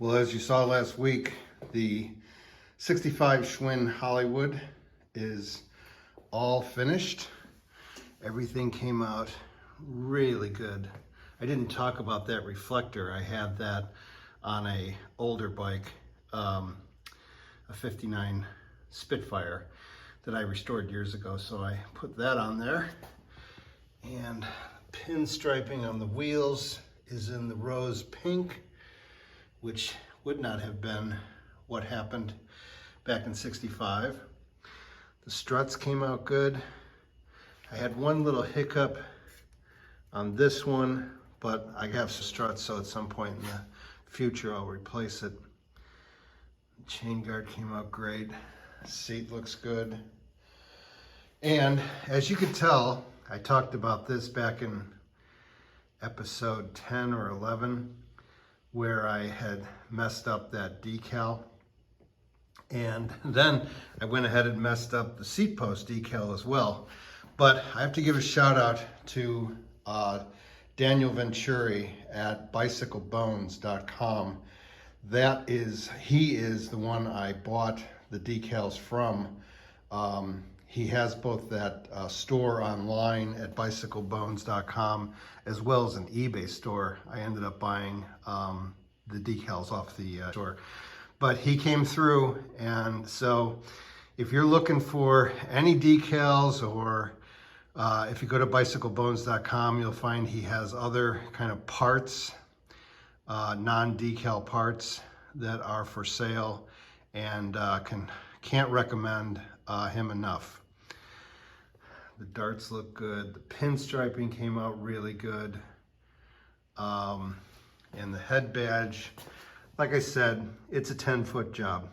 Well, as you saw last week, the 65 Schwinn Hollywood is all finished. Everything came out really good. I didn't talk about that reflector. I had that on a older bike, a 59 Spitfire that I restored years ago. So I put that on there, and pinstriping on the wheels is in the rose pink, which would not have been what happened back in 65. The struts came out good. I had one little hiccup on this one, but I have some struts, so at some point in the future I'll replace it. The chain guard came out great. Seat looks good. And as you could tell, I talked about this back in episode 10 or 11, where I had messed up that decal. And then I went ahead and messed up the seat post decal as well. But I have to give a shout out to Daniel Venturi at bicyclebones.com. He is the one I bought the decals from. He has both that store online at bicyclebones.com as well as an eBay store. I ended up buying the decals off the store. But he came through, and so if you're looking for any decals, or if you go to bicyclebones.com, you'll find he has other kind of parts, non-decal parts that are for sale, and can't recommend him enough. The darts look good. The pinstriping came out really good. And the head badge, like I said, it's a 10-foot job.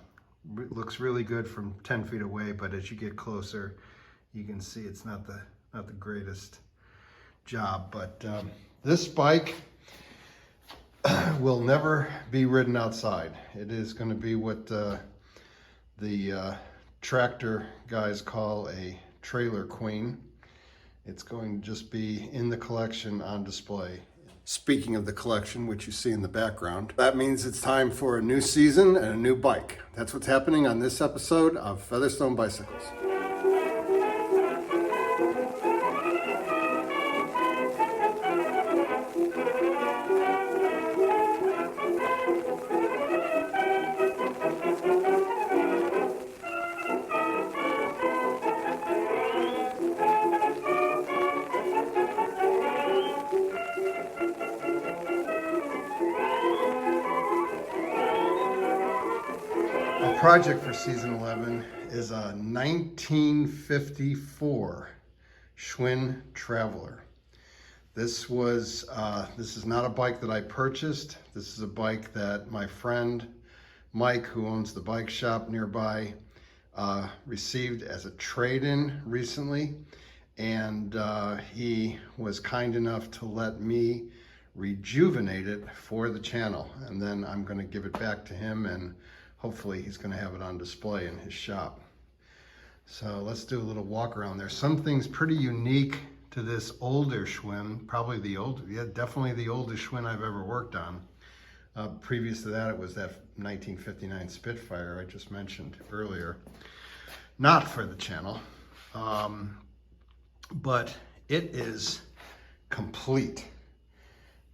It looks really good from 10 feet away, but as you get closer, you can see it's not the greatest job. But this bike will never be ridden outside. It is going to be what the tractor guys call a trailer queen. It's going to just be in the collection on display. Speaking of the collection, which you see in the background, that means it's time for a new season and a new bike. That's what's happening on this episode of Featherstone Bicycles. Project for season 11 is a 1954 Schwinn Traveler. This is not a bike that I purchased. This is a bike that my friend Mike, who owns the bike shop nearby, received as a trade-in recently, and he was kind enough to let me rejuvenate it for the channel, and then I'm going to give it back to him, and hopefully he's going to have it on display in his shop. So let's do a little walk around. There's some things pretty unique to this older Schwinn, definitely the oldest Schwinn I've ever worked on. Previous to that, it was that 1959 Spitfire I just mentioned earlier. Not for the channel, but it is complete.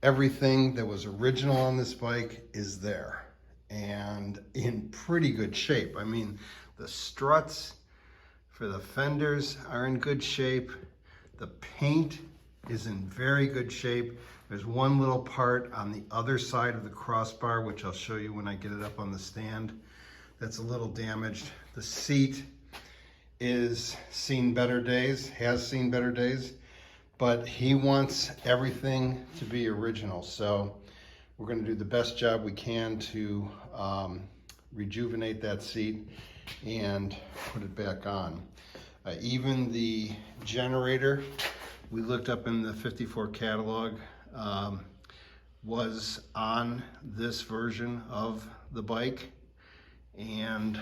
Everything that was original on this bike is there, and in pretty good shape. I mean, the struts for the fenders are in good shape. The paint is in very good shape. There's one little part on the other side of the crossbar, which I'll show you when I get it up on the stand, that's a little damaged. The seat has seen better days, but he wants everything to be original. So we're going to do the best job we can to rejuvenate that seat and put it back on. Even the generator, we looked up in the 54 catalog, was on this version of the bike, and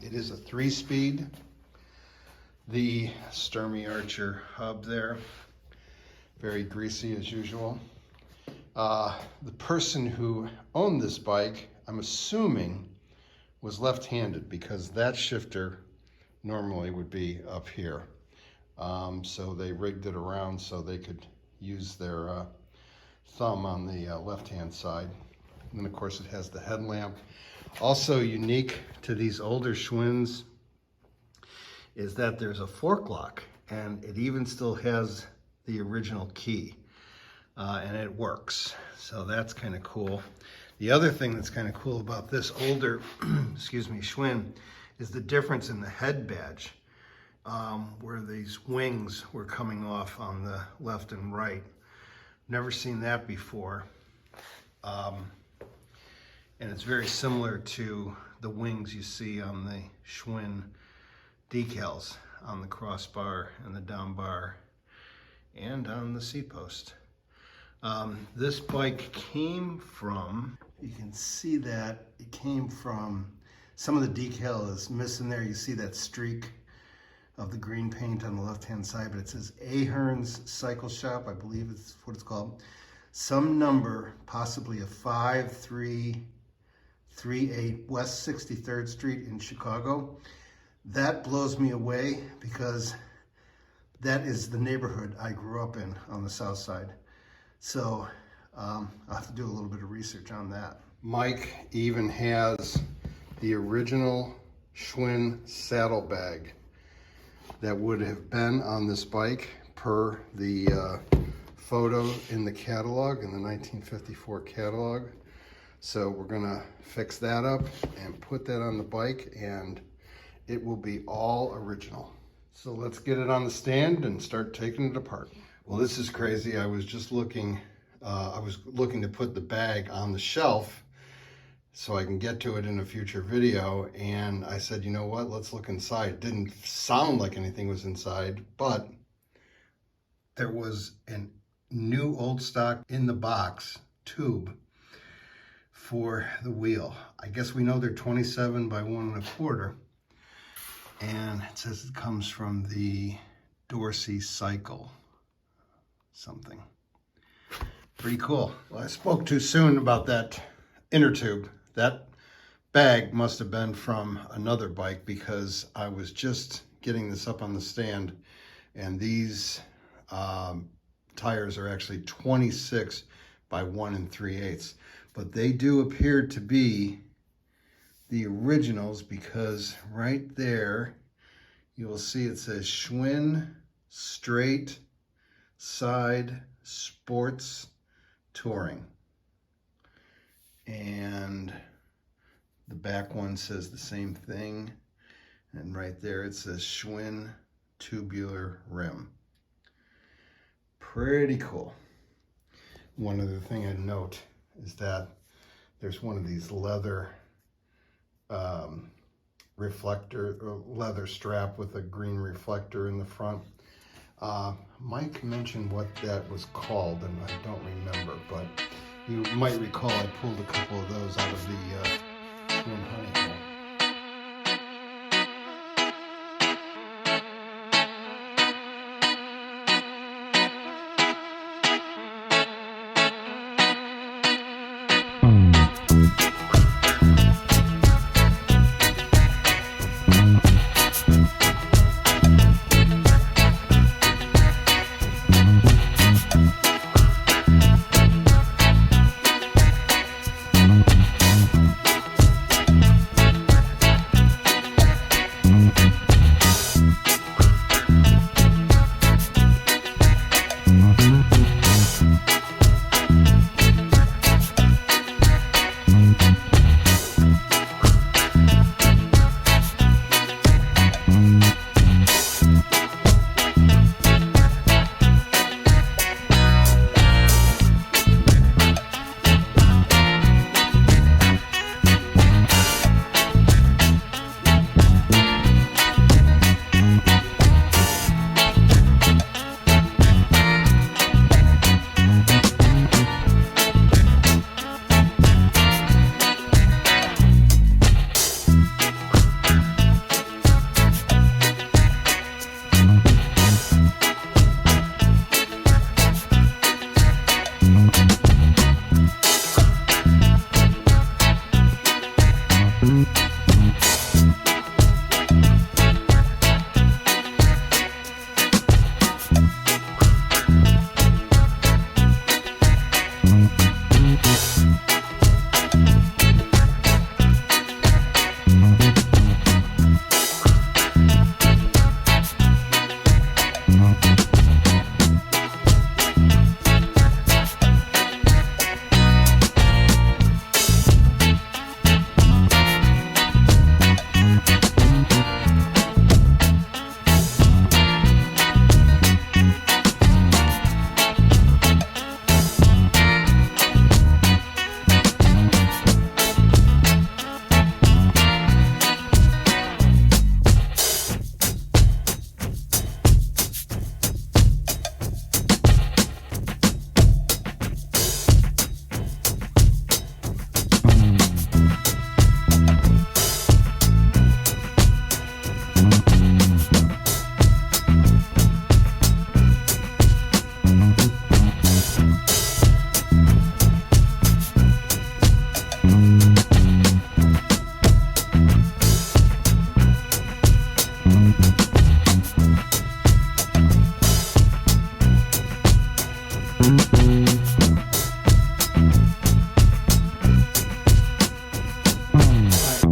it is a 3-speed. The Sturmey Archer hub there, very greasy as usual. The person who owned this bike, I'm assuming, was left-handed because that shifter normally would be up here. So they rigged it around so they could use their thumb on the left-hand side. And then of course it has the headlamp. Also unique to these older Schwinn's is that there's a fork lock, and it even still has the original key, and it works. So that's kind of cool. The other thing that's kind of cool about this older, excuse me, Schwinn is the difference in the head badge, where these wings were coming off on the left and right. Never seen that before. And it's very similar to the wings you see on the Schwinn decals on the crossbar and the down bar and on the seat post. This bike came from, you can see that it came from, some of the decal is missing there. You see that streak of the green paint on the left-hand side, but it says Ahern's Cycle Shop, I believe it's what it's called. Some number, possibly a 5338 West 63rd Street in Chicago. That blows me away because that is the neighborhood I grew up in on the south side. So I'll have to do a little bit of research on that. Mike even has the original Schwinn saddlebag that would have been on this bike per the photo in the catalog, in the 1954 catalog. So we're gonna fix that up and put that on the bike, and it will be all original. So let's get it on the stand and start taking it apart. Well, this is crazy. I was just looking, I was looking to put the bag on the shelf so I can get to it in a future video, and I said, you know what, let's look inside. It didn't sound like anything was inside, but there was a new old stock in the box tube for the wheel. I guess we know they're 27 by 1 1/4, and it says it comes from the Dorsey Cycle something. Pretty cool. Well, I spoke too soon about that inner tube. That bag must have been from another bike because I was just getting this up on the stand, and these tires are actually 26 by 1 3/8, but they do appear to be the originals because right there you will see it says Schwinn Straight Side Sports Touring, and the back one says the same thing, and right there it says Schwinn Tubular Rim. Pretty cool. One other thing I'd note is that there's one of these leather reflector, or leather strap with a green reflector in the front. Mike mentioned what that was called, and I don't remember, but you might recall I pulled a couple of those out of the Schwinn honey hole.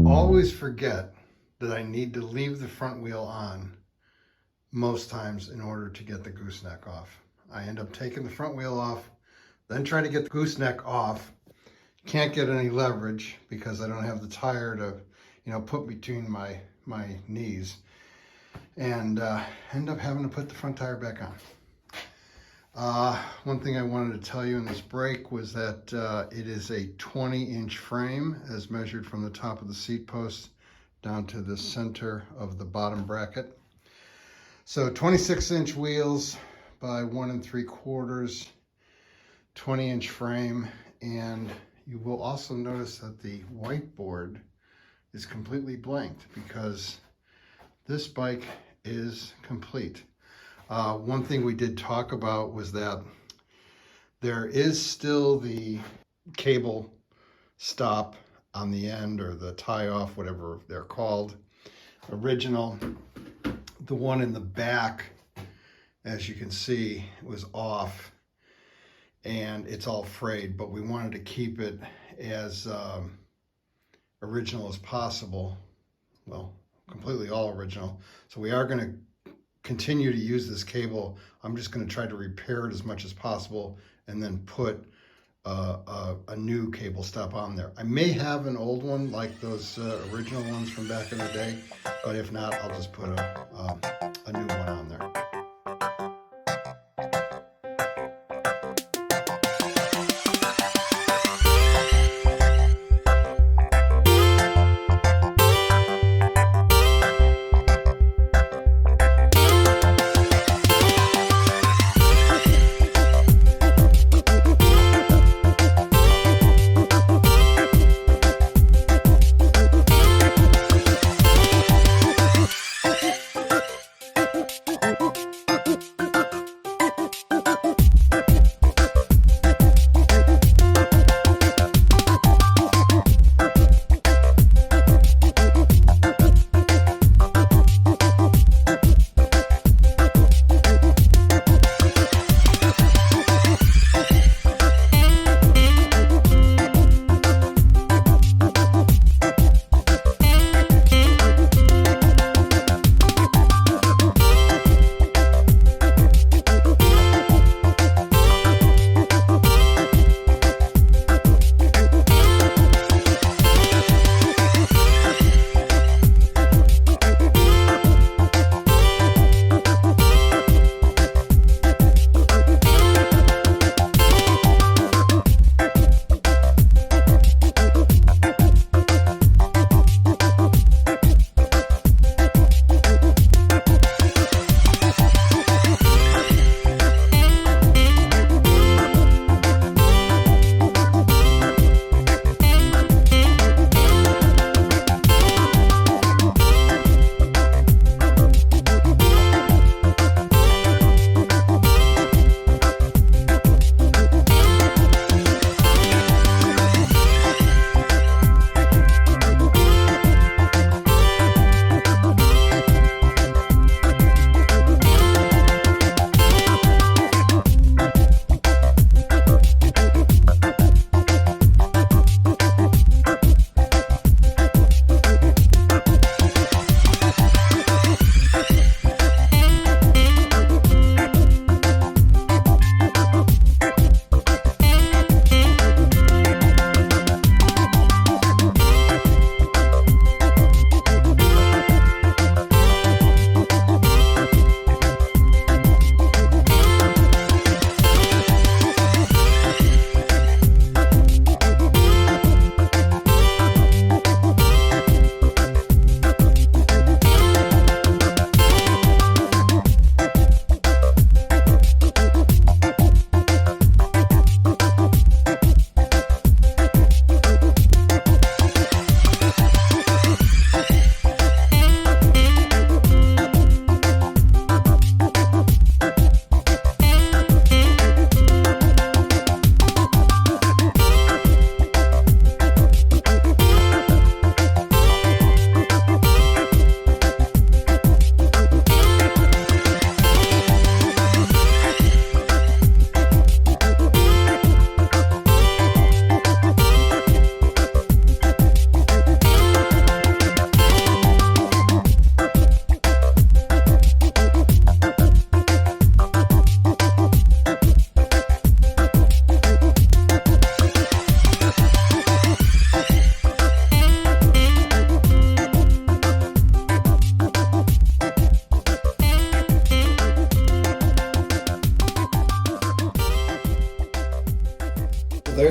Always forget that I need to leave the front wheel on most times in order to get the gooseneck off. I end up taking the front wheel off, then try to get the gooseneck off. Can't get any leverage because I don't have the tire to, put between my knees, and end up having to put the front tire back on. One thing I wanted to tell you in this brake was that it is a 20-inch frame as measured from the top of the seat post down to the center of the bottom bracket. So 26-inch wheels by 1 3/4, 20-inch frame, and you will also notice that the whiteboard is completely blanked because this bike is complete. One thing we did talk about was that there is still the cable stop on the end, or the tie off, whatever they're called, original. The one in the back, as you can see, was off and it's all frayed, but we wanted to keep it as original as possible. Well, completely all original. So we are going to continue to use this cable. I'm just going to try to repair it as much as possible and then put a new cable stop on there. I may have an old one like those original ones from back in the day, but if not, I'll just put a new one on there.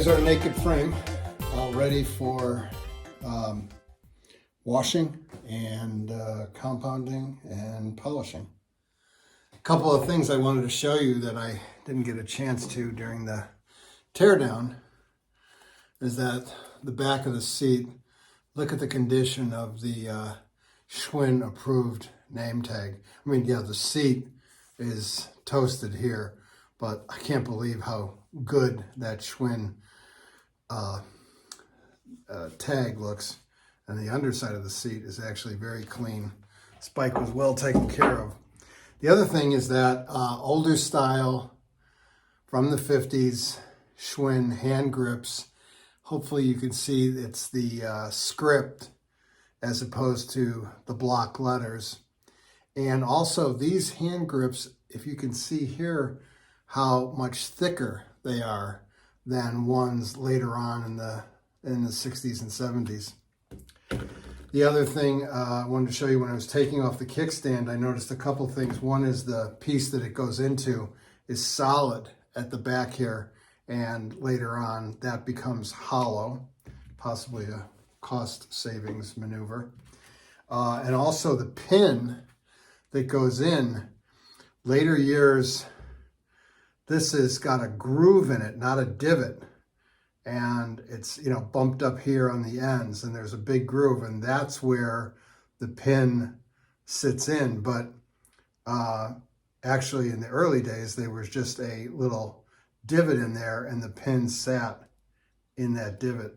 our naked frame, all ready for washing and compounding and polishing. A couple of things I wanted to show you that I didn't get a chance to during the teardown is that the back of the seat, look at the condition of the Schwinn approved name tag. I mean, yeah, the seat is toasted here, but I can't believe how good that Schwinn tag looks. And the underside of the seat is actually very clean. This bike was well taken care of. The other thing is that older style from the 50s Schwinn hand grips. Hopefully you can see it's the script as opposed to the block letters. And also these hand grips, if you can see here how much thicker they are than ones later on in the 60s and 70s. The other thing I wanted to show you, when I was taking off the kickstand, I noticed a couple things. One is the piece that it goes into is solid at the back here, and later on that becomes hollow, possibly a cost savings maneuver. And also the pin that goes in, later years, this has got a groove in it, not a divot. And it's, you know, bumped up here on the ends, and there's a big groove, and that's where the pin sits in. But actually in the early days, there was just a little divot in there, and the pin sat in that divot.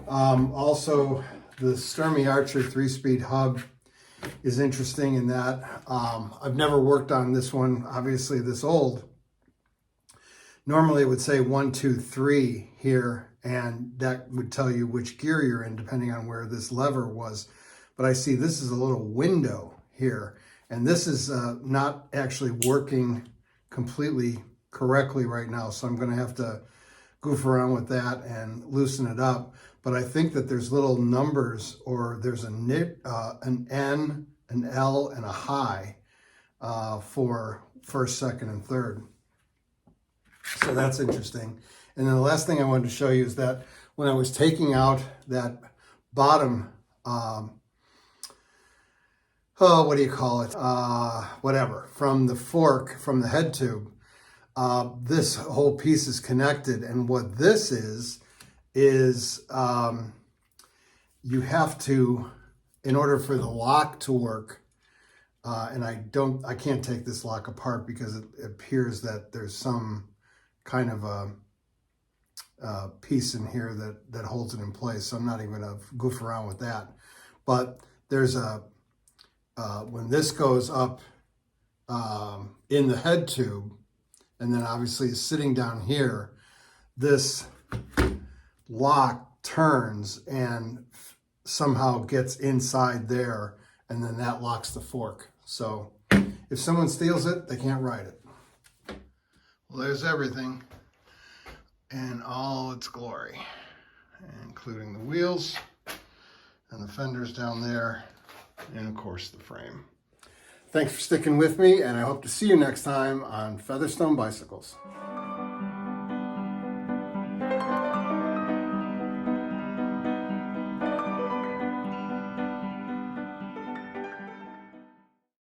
Also, the Sturmey Archer 3-speed hub is interesting in that I've never worked on this one, obviously this old. Normally it would say 1, 2, 3 here, and that would tell you which gear you're in depending on where this lever was. But I see this is a little window here, and this is not actually working completely correctly right now, so I'm going to have to goof around with that and loosen it up. But I think that there's little numbers, or there's an N, an L, and a high for first, second, and third. So that's interesting. And then the last thing I wanted to show you is that when I was taking out that bottom, what do you call it? Whatever, from the fork, from the head tube, this whole piece is connected. And what this is you have to, in order for the lock to work, and I can't take this lock apart because it appears that there's some kind of a piece in here that holds it in place. So I'm not even going to goof around with that. But there's when this goes up in the head tube, and then obviously sitting down here, this lock turns and somehow gets inside there, and then that locks the fork. So if someone steals it, they can't ride it. Well, there's everything in all its glory, including the wheels and the fenders down there, and of course the frame. Thanks for sticking with me, and I hope to see you next time on Featherstone Bicycles.